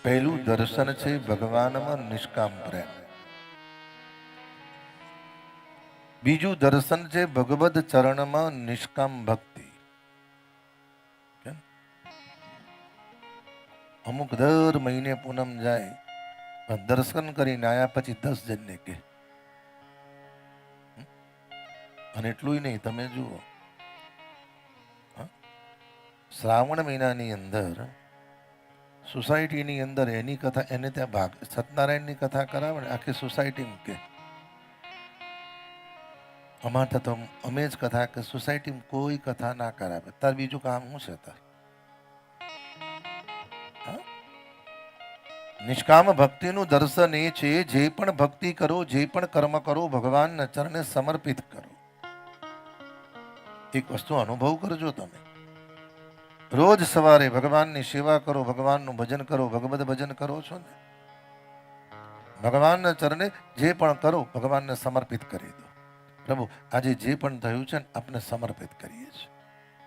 પહેલું દર્શન છે ભગવાનમાં નિષ્કામ પ્રેમ. બીજું દર્શન છે ભગવદ ચરણમાં નિષ્કામ ભક્તિ. અમુક દર મહિને પૂનમ જાય, દર્શન કરીને આયા પછી 10 જણને કે, અને એટલું નહીં, તમે જુઓ શ્રાવણ મહિનાની અંદર સોસાયટીની અંદર એની કથા, એને ત્યાં ભાગ સત્યનારાયણની કથા કરાવે ને આખી સોસાયટીમાં કે અમારે તો અમે જ કથા કે સોસાયટીમાં કોઈ કથા ના કરાવે. તાર બીજું કામ શું છે? તાર નિષ્કામ ભક્તિનું દર્શન એ છે જે પણ ભક્તિ કરો, જે પણ કર્મ કરો, ભગવાનના ચરણે સમર્પિત કરો. એક વસ્તુ અનુભવ કરજો, તમે રોજ સવારે ભગવાનની સેવા કરો, ભગવાનનું ભજન કરો, ભગવદ ભજન કરો છો ને, ભગવાનના ચરણે જે પણ કરો ભગવાનને સમર્પિત કરી દો. પ્રભુ આજે જે પણ થયું છે ને આપને સમર્પિત કરીએ છીએ.